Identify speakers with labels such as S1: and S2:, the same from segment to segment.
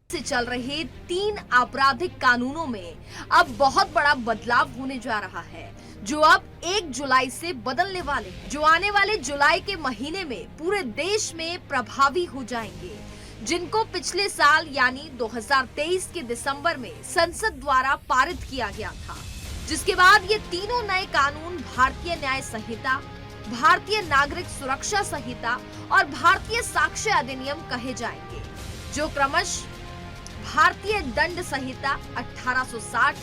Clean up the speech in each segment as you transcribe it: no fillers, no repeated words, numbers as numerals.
S1: से चल रहे 3 आपराधिक कानूनों में अब बहुत बड़ा बदलाव होने जा रहा है, जो अब 1 जुलाई से बदलने वाले हैं, जो आने वाले जुलाई के महीने में पूरे देश में प्रभावी हो जाएंगे, जिनको पिछले साल यानी 2023 के दिसंबर में संसद द्वारा पारित किया गया था, जिसके बाद ये तीनों नए कानून भारतीय न्याय संहिता, भारतीय नागरिक सुरक्षा संहिता और भारतीय साक्ष्य अधिनियम कहे जाएंगे, जो क्रमशः भारतीय दंड संहिता 1860,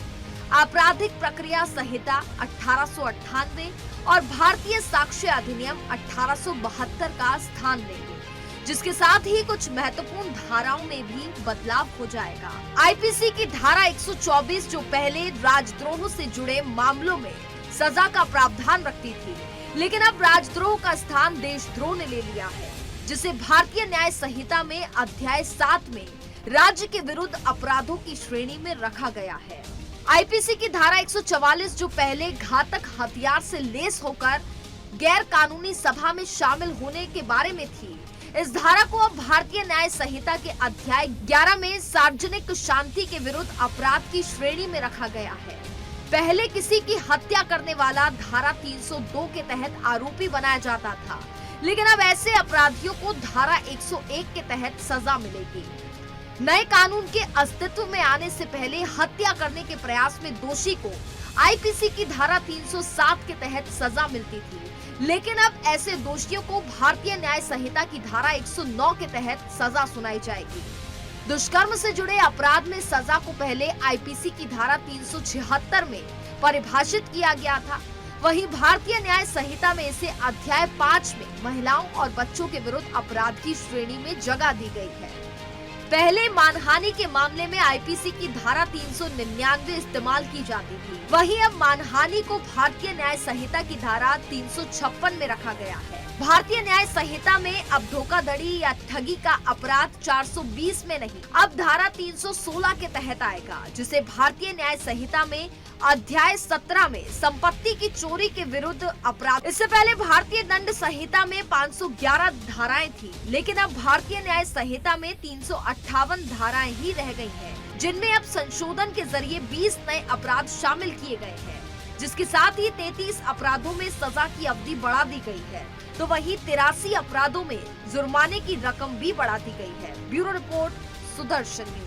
S1: आपराधिक प्रक्रिया संहिता 1898 और भारतीय साक्ष्य अधिनियम 1872 का स्थान लेंगे, जिसके साथ ही कुछ महत्वपूर्ण धाराओं में भी बदलाव हो जाएगा। आईपीसी की धारा 124 जो पहले राजद्रोह से जुड़े मामलों में सजा का प्रावधान रखती थी, लेकिन अब राजद्रोह का स्थान देशद्रोह ने ले लिया है, जिसे भारतीय न्याय संहिता में अध्याय 7 में राज्य के विरुद्ध अपराधों की श्रेणी में रखा गया है। आईपीसी की धारा 144 जो पहले घातक हथियार से लेस होकर गैर कानूनी सभा में शामिल होने के बारे में थी, इस धारा को अब भारतीय न्याय संहिता के अध्याय 11 में सार्वजनिक शांति के विरुद्ध अपराध की श्रेणी में रखा गया है। पहले किसी की हत्या करने वाला धारा 302 के तहत आरोपी बनाया जाता था, लेकिन अब ऐसे अपराधियों को धारा 101 के तहत सजा मिलेगी। नए कानून के अस्तित्व में आने से पहले हत्या करने के प्रयास में दोषी को आईपीसी की धारा 307 के तहत सजा मिलती थी, लेकिन अब ऐसे दोषियों को भारतीय न्याय संहिता की धारा 109 के तहत सजा सुनाई जाएगी। दुष्कर्म से जुड़े अपराध में सजा को पहले आईपीसी की धारा 376 में परिभाषित किया गया था, वहीं भारतीय न्याय संहिता में इसे अध्याय 5 में महिलाओं और बच्चों के विरुद्ध अपराध की श्रेणी में जगह दी गई है। पहले मानहानि के मामले में आईपीसी की धारा 399 इस्तेमाल की जाती थी, वहीं अब मानहानि को भारतीय न्याय संहिता की धारा 356 में रखा गया है। भारतीय न्याय संहिता में अब धोखाधड़ी या ठगी का अपराध 420 में नहीं, अब धारा 316 के तहत आएगा, जिसे भारतीय न्याय संहिता में अध्याय 17 में संपत्ति की चोरी के विरुद्ध अपराध। इससे पहले भारतीय दंड संहिता में 511 धाराएं थी, लेकिन अब भारतीय न्याय संहिता में 358 धाराएं ही रह गई हैं, जिनमें अब संशोधन के जरिए 20 नए अपराध शामिल किए गए हैं, जिसके साथ ही 33 अपराधों में सजा की अवधि बढ़ा दी गई है, तो वहीं 83 अपराधों में जुर्माने की रकम भी बढ़ा दी गई है। Bureau report, Sudarshan news.